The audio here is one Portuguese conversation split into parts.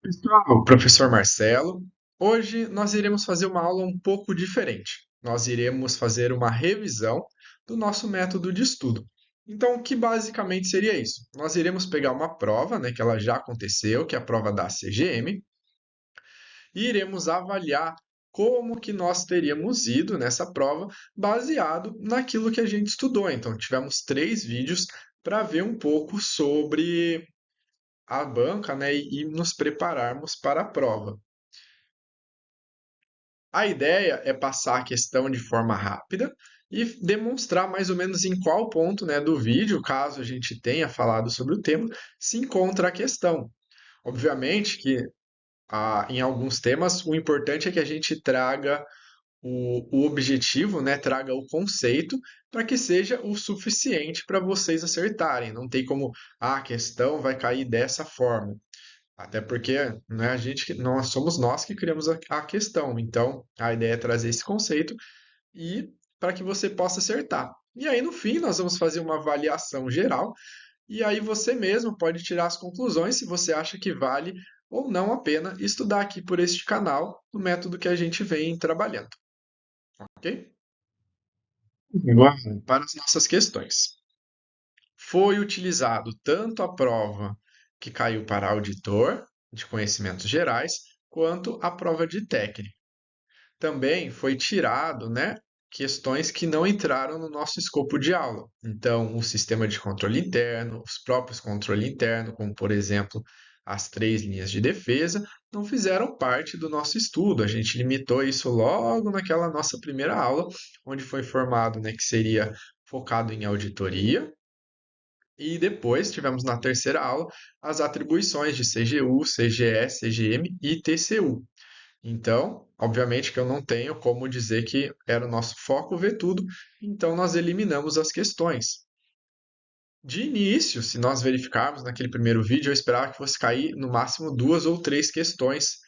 Pessoal, professor Marcelo, hoje nós iremos fazer uma aula um pouco diferente. Nós iremos fazer uma revisão do nosso método de estudo. Então, o que basicamente seria isso? Nós iremos pegar uma prova, né, que ela já aconteceu, que é a prova da CGM, e iremos avaliar como que nós teríamos ido nessa prova baseado naquilo que a gente estudou. Então, tivemos 3 vídeos para ver um pouco sobre a banca, né, e nos prepararmos para a prova. A ideia é passar a questão de forma rápida e demonstrar mais ou menos em qual ponto, né, do vídeo, caso a gente tenha falado sobre o tema, se encontra a questão. Obviamente que em alguns temas o importante é que a gente traga o objetivo, né, traga o conceito para que seja o suficiente para vocês acertarem. Não tem como, a questão vai cair dessa forma. Até porque não é a gente que nós somos nós que criamos a questão. Então, a ideia é trazer esse conceito e para que você possa acertar. E aí, no fim, nós vamos fazer uma avaliação geral e aí você mesmo pode tirar as conclusões se você acha que vale ou não a pena estudar aqui por este canal, no método que a gente vem trabalhando, ok? Agora, para as nossas questões. Foi utilizado tanto a prova que caiu para auditor, de conhecimentos gerais, quanto a prova de técnico. Também foi tirado, né, questões que não entraram no nosso escopo de aula. Então, o sistema de controle interno, os próprios controle interno, como por exemplo, as 3 linhas de defesa, não fizeram parte do nosso estudo. A gente limitou isso logo naquela nossa primeira aula, onde foi formado, né, que seria focado em auditoria, e depois tivemos na terceira aula as atribuições de CGU, CGE, CGM e TCU. Então, obviamente que eu não tenho como dizer que era o nosso foco ver tudo, então nós eliminamos as questões. De início, se nós verificarmos naquele primeiro vídeo, eu esperava que fosse cair no máximo 2 ou 3 questões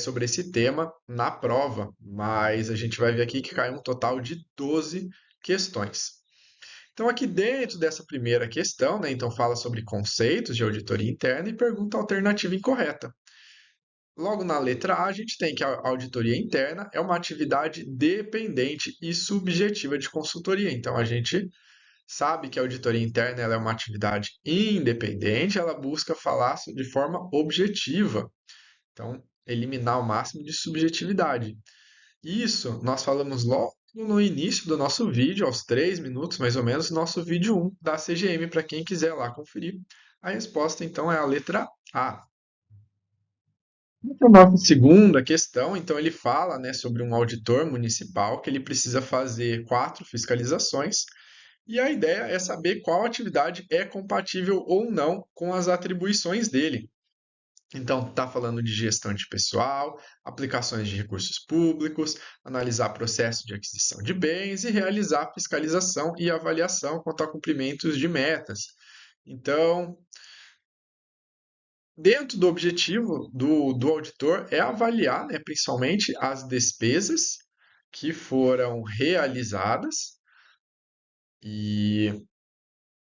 sobre esse tema na prova, mas a gente vai ver aqui que caiu um total de 12 questões. Então, aqui dentro dessa primeira questão, né, então fala sobre conceitos de auditoria interna e pergunta a alternativa incorreta. Logo na letra A, a gente tem que a auditoria interna é uma atividade dependente e subjetiva de consultoria. Então, a gente sabe que a auditoria interna ela é uma atividade independente, ela busca falar de forma objetiva. Então, eliminar o máximo de subjetividade. Isso nós falamos logo no início do nosso vídeo, aos 3 minutos mais ou menos, nosso vídeo 1 da CGM, para quem quiser lá conferir. A resposta então é a letra A. A nossa segunda questão, então ele fala, né, sobre um auditor municipal que ele precisa fazer 4 fiscalizações e a ideia é saber qual atividade é compatível ou não com as atribuições dele. Então, está falando de gestão de pessoal, aplicações de recursos públicos, analisar processo de aquisição de bens e realizar fiscalização e avaliação quanto a cumprimentos de metas. Então, dentro do objetivo do auditor é avaliar, né, principalmente as despesas que foram realizadas e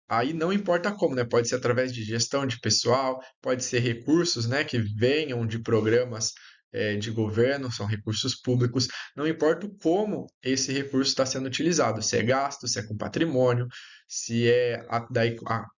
aí não importa como, né? Pode ser através de gestão de pessoal, pode ser recursos, né, que venham de programas de governo, são recursos públicos. Não importa como esse recurso está sendo utilizado, se é gasto, se é com patrimônio, se é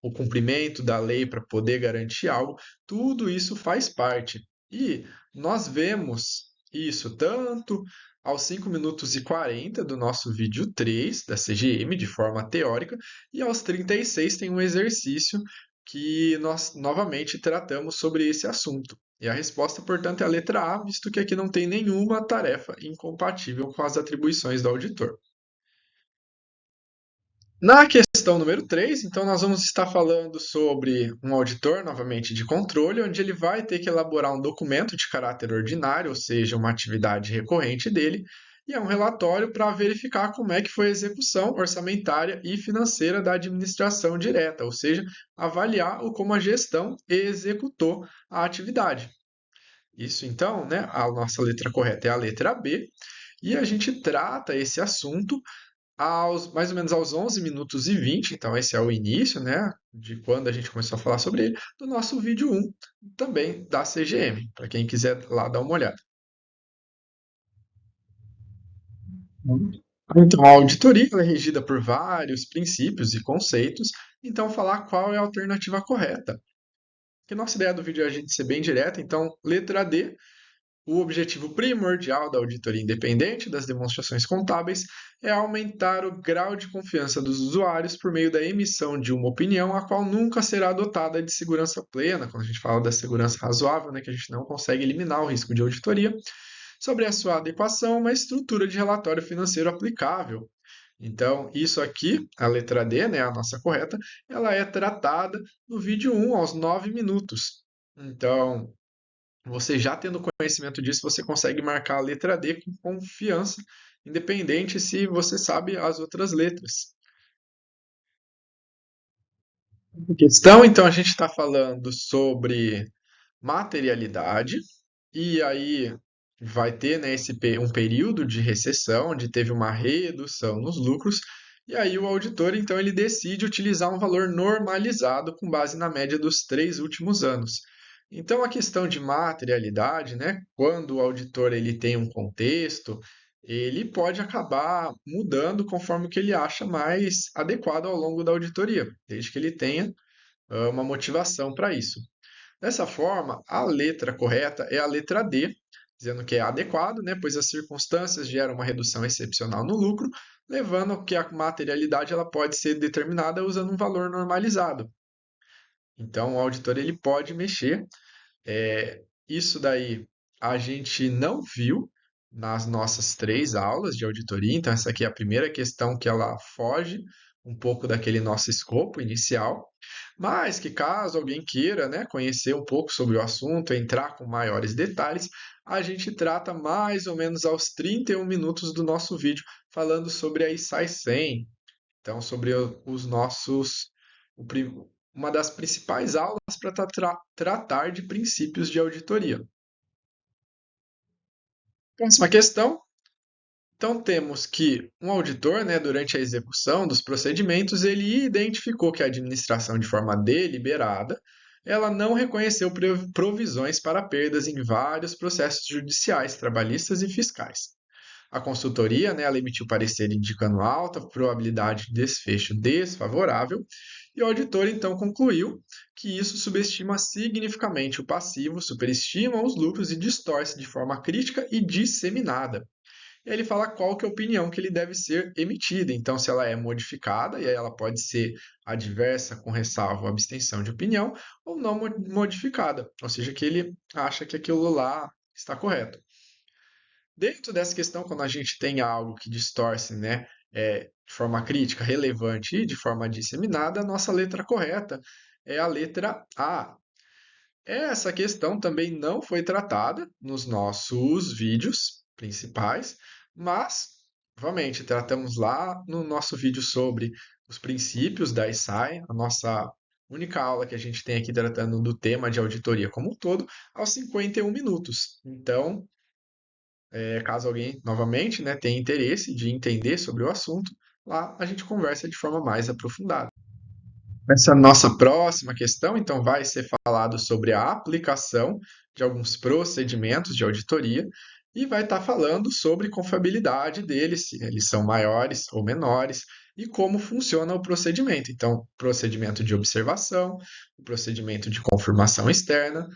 o cumprimento da lei para poder garantir algo, tudo isso faz parte. E nós vemos isso tanto aos 5 minutos e 40 do nosso vídeo 3 da CGM, de forma teórica, e aos 36 tem um exercício que nós novamente tratamos sobre esse assunto. E a resposta, portanto, é a letra A, visto que aqui não tem nenhuma tarefa incompatível com as atribuições do auditor. Na questão número 3, então, nós vamos estar falando sobre um auditor, novamente de controle, onde ele vai ter que elaborar um documento de caráter ordinário, ou seja, uma atividade recorrente dele, e é um relatório para verificar como é que foi a execução orçamentária e financeira da administração direta, ou seja, avaliar como a gestão executou a atividade. Isso então, né, a nossa letra correta é a letra B, e a gente trata esse assunto mais ou menos aos 11 minutos e 20, então esse é o início, né? de quando a gente começou a falar sobre ele, do nosso vídeo 1, também da CGM, para quem quiser lá dar uma olhada. Então, a auditoria ela é regida por vários princípios e conceitos, então falar qual é a alternativa correta. Que nossa ideia do vídeo é a gente ser bem direta, então, letra D, o objetivo primordial da auditoria independente das demonstrações contábeis é aumentar o grau de confiança dos usuários por meio da emissão de uma opinião, a qual nunca será dotada de segurança plena, quando a gente fala da segurança razoável, né, que a gente não consegue eliminar o risco de auditoria, sobre a sua adequação a uma estrutura de relatório financeiro aplicável. Então, isso aqui, a letra D, né, a nossa correta, ela é tratada no vídeo 1, aos 9 minutos. Então, você já tendo conhecimento disso, você consegue marcar a letra D com confiança, independente se você sabe as outras letras. Questão, então, a gente está falando sobre materialidade, e aí vai ter, né, um período de recessão, onde teve uma redução nos lucros, e aí o auditor, então, ele decide utilizar um valor normalizado com base na média dos 3 últimos anos. Então, a questão de materialidade, né, quando o auditor ele tem um contexto, ele pode acabar mudando conforme o que ele acha mais adequado ao longo da auditoria, desde que ele tenha uma motivação para isso. Dessa forma, a letra correta é a letra D, dizendo que é adequado, né, pois as circunstâncias geram uma redução excepcional no lucro, levando a que a materialidade ela pode ser determinada usando um valor normalizado. Então, o auditor ele pode mexer. Isso daí a gente não viu nas nossas 3 aulas de auditoria, então essa aqui é a primeira questão que ela foge um pouco daquele nosso escopo inicial, mas que caso alguém queira, né, conhecer um pouco sobre o assunto, entrar com maiores detalhes, a gente trata mais ou menos aos 31 minutos do nosso vídeo, falando sobre a ISAI 100, então sobre os nossos, o uma das principais aulas para tratar de princípios de auditoria. Próxima questão. Então temos que um auditor, né, durante a execução dos procedimentos, ele identificou que a administração, de forma deliberada, ela não reconheceu provisões para perdas em vários processos judiciais, trabalhistas e fiscais. A consultoria, né, ela emitiu parecer indicando alta probabilidade de desfecho desfavorável, e o auditor então concluiu que isso subestima significativamente o passivo, superestima os lucros e distorce de forma crítica e disseminada. E aí ele fala qual que é a opinião que ele deve ser emitida. Então, se ela é modificada, e aí ela pode ser adversa com ressalva ou abstenção de opinião, ou não modificada, ou seja, que ele acha que aquilo lá está correto. Dentro dessa questão, quando a gente tem algo que distorce, né, de forma crítica, relevante e de forma disseminada, a nossa letra correta é a letra A. Essa questão também não foi tratada nos nossos vídeos principais, mas, novamente, tratamos lá no nosso vídeo sobre os princípios da ISAI, a nossa única aula que a gente tem aqui tratando do tema de auditoria como um todo, aos 51 minutos. Então, caso alguém, novamente, né, tenha interesse de entender sobre o assunto, lá a gente conversa de forma mais aprofundada. Essa nossa próxima questão, então, vai ser falado sobre a aplicação de alguns procedimentos de auditoria e vai estar falando sobre confiabilidade deles, se eles são maiores ou menores e como funciona o procedimento. Então, procedimento de observação, o procedimento de confirmação externa,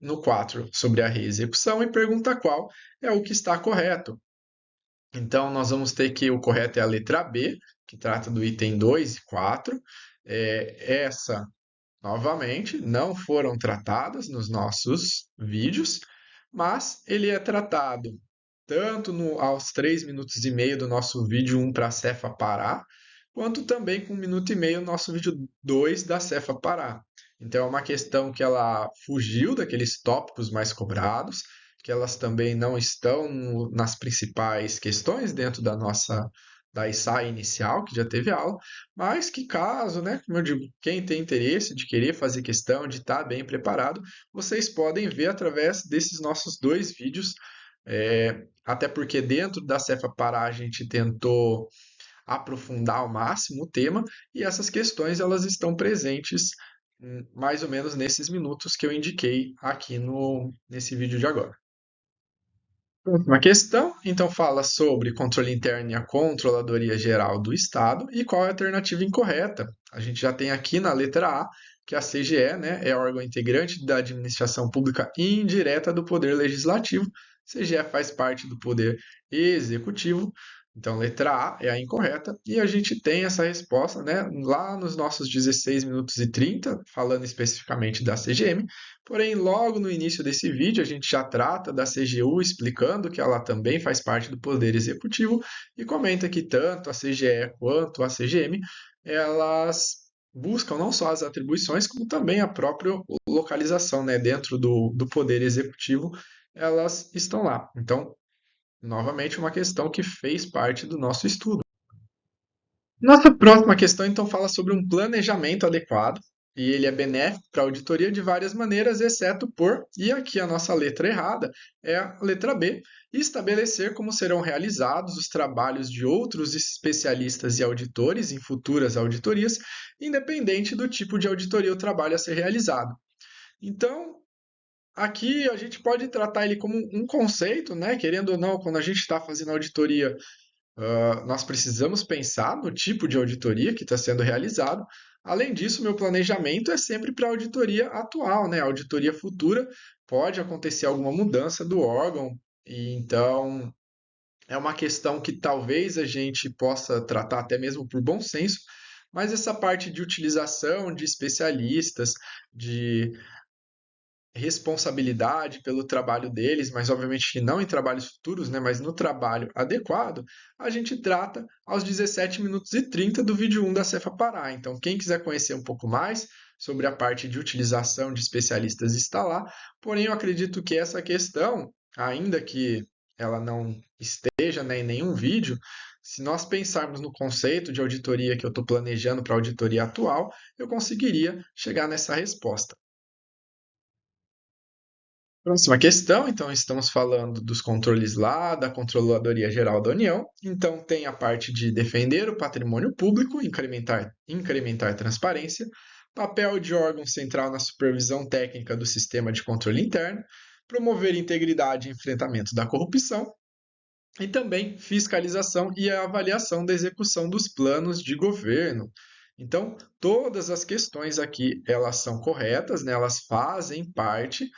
no 4 sobre a reexecução e pergunta qual é o que está correto. Então, nós vamos ter que o correto é a letra B, que trata do item 2 e 4. Essa, novamente, não foram tratadas nos nossos vídeos, mas ele é tratado tanto aos 3 minutos e meio do nosso vídeo 1 para a Cefa Pará, quanto também com 1 minuto e meio no nosso vídeo 2 da Cefa Pará. Então, é uma questão que ela fugiu daqueles tópicos mais cobrados, que elas também não estão nas principais questões dentro da ISAI inicial, que já teve aula, mas que caso, né, como eu digo, quem tem interesse de querer fazer questão, de estar bem preparado, vocês podem ver através desses nossos 2 vídeos, até porque dentro da Cefa Pará a gente tentou aprofundar ao máximo o tema, e essas questões elas estão presentes mais ou menos nesses minutos que eu indiquei aqui nesse vídeo de agora. Próxima questão, então, fala sobre controle interno e a Controladoria Geral do Estado e qual é a alternativa incorreta. A gente já tem aqui na letra A que a CGE, né, é órgão integrante da administração pública indireta do Poder Legislativo. CGE faz parte do Poder Executivo. Então, letra A é a incorreta. E a gente tem essa resposta, né, lá nos nossos 16 minutos e 30, falando especificamente da CGM. Porém, logo no início desse vídeo, a gente já trata da CGU, explicando que ela também faz parte do Poder Executivo e comenta que tanto a CGE quanto a CGM, elas buscam não só as atribuições, como também a própria localização, né, dentro do Poder Executivo, elas estão lá. Então, novamente, uma questão que fez parte do nosso estudo. Nossa próxima questão, então, fala sobre um planejamento adequado, e ele é benéfico para a auditoria de várias maneiras, exceto por, e aqui a nossa letra errada é a letra B, estabelecer como serão realizados os trabalhos de outros especialistas e auditores em futuras auditorias, independente do tipo de auditoria ou trabalho a ser realizado. Então, aqui a gente pode tratar ele como um conceito, né? Querendo ou não, quando a gente está fazendo auditoria, nós precisamos pensar no tipo de auditoria que está sendo realizado. Além disso, meu planejamento é sempre para a auditoria atual, né? A auditoria futura pode acontecer alguma mudança do órgão, e então é uma questão que talvez a gente possa tratar até mesmo por bom senso, mas essa parte de utilização de especialistas, de responsabilidade pelo trabalho deles, mas obviamente que não em trabalhos futuros, né, mas no trabalho adequado, a gente trata aos 17 minutos e 30 do vídeo 1 da Cefa Pará. Então, quem quiser conhecer um pouco mais sobre a parte de utilização de especialistas está lá. Porém, eu acredito que essa questão, ainda que ela não esteja, né, em nenhum vídeo, se nós pensarmos no conceito de auditoria que eu estou planejando para a auditoria atual, eu conseguiria chegar nessa resposta. Próxima questão, então estamos falando dos controles lá da Controladoria Geral da União. Então tem a parte de defender o patrimônio público, incrementar transparência, papel de órgão central na supervisão técnica do sistema de controle interno, promover integridade e enfrentamento da corrupção, e também fiscalização e avaliação da execução dos planos de governo. Então, todas as questões aqui, elas são corretas, né? Elas fazem parte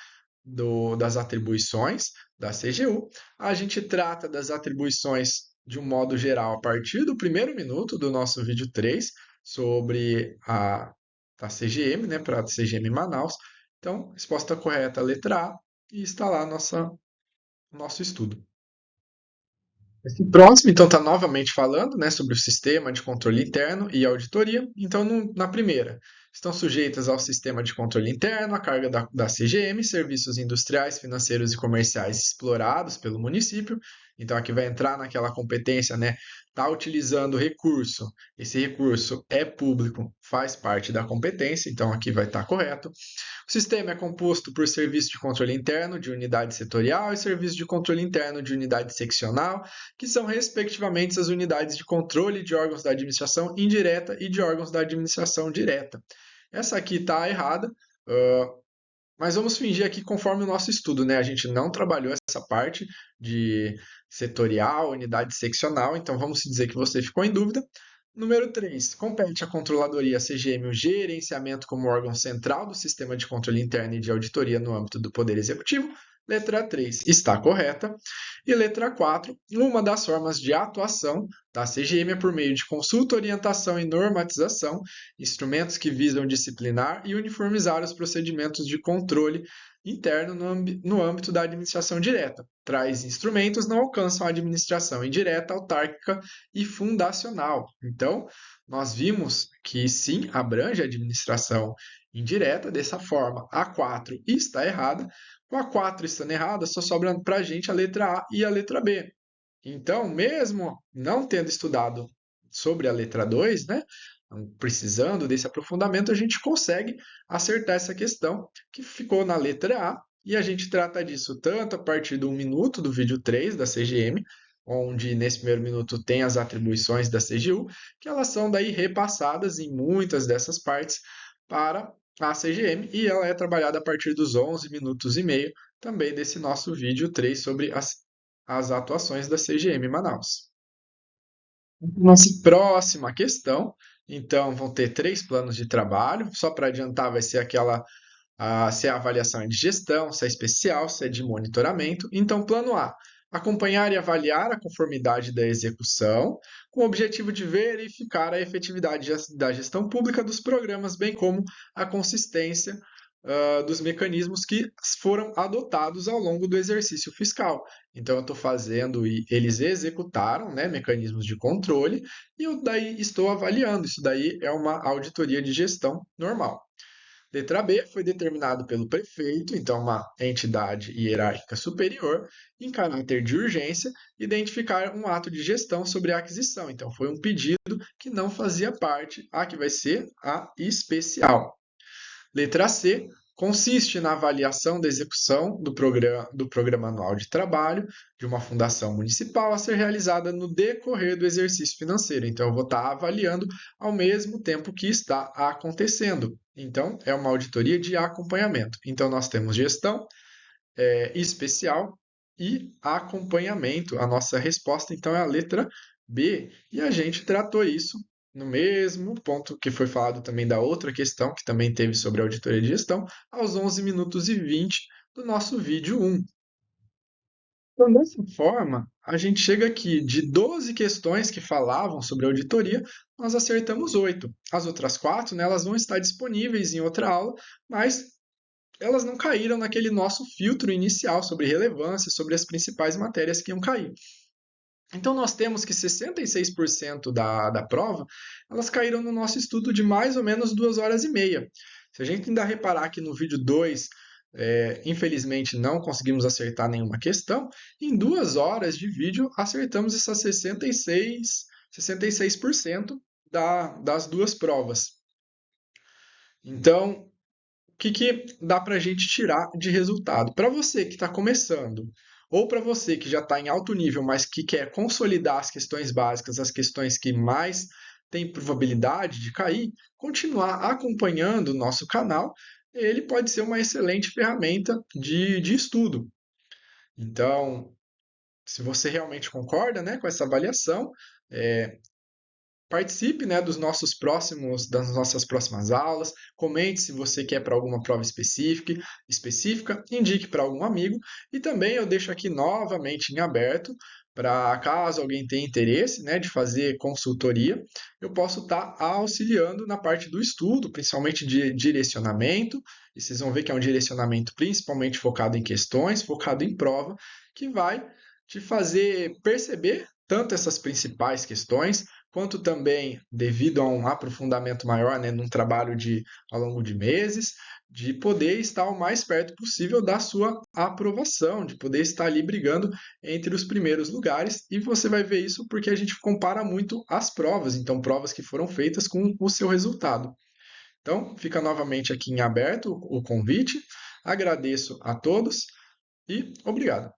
das atribuições da CGU. A gente trata das atribuições de um modo geral a partir do primeiro minuto do nosso vídeo 3 sobre a CGM, né, para a CGM Manaus. Então, resposta correta, letra A, e está lá nosso estudo. Esse próximo, então, está novamente falando, né, sobre o sistema de controle interno e auditoria. Então, na primeira, estão sujeitas ao sistema de controle interno, a carga da CGM, serviços industriais, financeiros e comerciais explorados pelo município. Então, aqui vai entrar naquela competência, né? Está utilizando recurso, esse recurso é público, faz parte da competência, então aqui vai estar correto. O sistema é composto por serviço de controle interno de unidade setorial e serviço de controle interno de unidade seccional, que são respectivamente as unidades de controle de órgãos da administração indireta e de órgãos da administração direta. Essa aqui está errada, mas vamos fingir aqui conforme o nosso estudo, né? A gente não trabalhou essa parte de setorial, unidade seccional, então vamos dizer que você ficou em dúvida. Número 3. Compete à Controladoria CGM o gerenciamento como órgão central do sistema de controle interno e de auditoria no âmbito do Poder Executivo. Letra 3 está correta. E letra 4. Uma das formas de atuação da CGM é por meio de consulta, orientação e normatização, instrumentos que visam disciplinar e uniformizar os procedimentos de controle interno no âmbito da administração direta. Tais instrumentos não alcançam a administração indireta, autárquica e fundacional. Então, nós vimos que sim, abrange a administração indireta, dessa forma a 4 está errada. Com a 4 estando errada, só sobra para a gente a letra A e a letra B. Então, mesmo não tendo estudado sobre a letra 2, né, precisando desse aprofundamento, a gente consegue acertar essa questão que ficou na letra A, e a gente trata disso tanto a partir do 1 minuto do vídeo 3 da CGM, onde nesse primeiro minuto tem as atribuições da CGU, que elas são daí repassadas em muitas dessas partes para a CGM, e ela é trabalhada a partir dos 11 minutos e meio, também desse nosso vídeo 3 sobre as atuações da CGM Manaus. Nossa próxima questão, então, vão ter 3 planos de trabalho, só para adiantar, vai ser se a avaliação é de gestão, se é especial, se é de monitoramento. Então, plano A, acompanhar e avaliar a conformidade da execução, com o objetivo de verificar a efetividade da gestão pública dos programas, bem como a consistência dos mecanismos que foram adotados ao longo do exercício fiscal. Então, eu estou fazendo e eles executaram, né, mecanismos de controle, e eu daí estou avaliando. Isso daí é uma auditoria de gestão normal. Letra B, foi determinado pelo prefeito, então uma entidade hierárquica superior, em caráter de urgência, identificar um ato de gestão sobre a aquisição. Então foi um pedido que não fazia parte, a que vai ser a especial. Letra C, consiste na avaliação da execução do programa anual de trabalho de uma fundação municipal a ser realizada no decorrer do exercício financeiro. Então, eu vou estar avaliando ao mesmo tempo que está acontecendo. Então, é uma auditoria de acompanhamento. Então, nós temos gestão especial e acompanhamento. A nossa resposta, então, é a letra B. E a gente tratou isso no mesmo ponto que foi falado também da outra questão, que também teve sobre a auditoria de gestão, aos 11 minutos e 20 do nosso vídeo 1. Então, dessa forma, a gente chega aqui de 12 questões que falavam sobre auditoria, nós acertamos 8. As outras 4, né, elas vão estar disponíveis em outra aula, mas elas não caíram naquele nosso filtro inicial sobre relevância, sobre as principais matérias que iam cair. Então, nós temos que 66% da prova, elas caíram no nosso estudo de mais ou menos 2 horas e meia. Se a gente ainda reparar que no vídeo 2, infelizmente, não conseguimos acertar nenhuma questão, em 2 horas de vídeo, acertamos essas 66% das duas provas. Então, o que dá para a gente tirar de resultado? Para você que está começando, ou para você que já está em alto nível, mas que quer consolidar as questões básicas, as questões que mais têm probabilidade de cair, continuar acompanhando o nosso canal, ele pode ser uma excelente ferramenta de estudo. Então, se você realmente concorda, né, com essa avaliação, participe, né, das nossas próximas aulas, comente se você quer para alguma prova específica, indique para algum amigo, e também eu deixo aqui novamente em aberto para caso alguém tenha interesse, né, de fazer consultoria, eu posso estar auxiliando na parte do estudo, principalmente de direcionamento, e vocês vão ver que é um direcionamento principalmente focado em questões, focado em prova, que vai te fazer perceber tanto essas principais questões, quanto também, devido a um aprofundamento maior, né, num trabalho ao longo de meses, de poder estar o mais perto possível da sua aprovação, de poder estar ali brigando entre os primeiros lugares, e você vai ver isso porque a gente compara muito as provas, então provas que foram feitas com o seu resultado. Então, fica novamente aqui em aberto o convite, agradeço a todos e obrigado.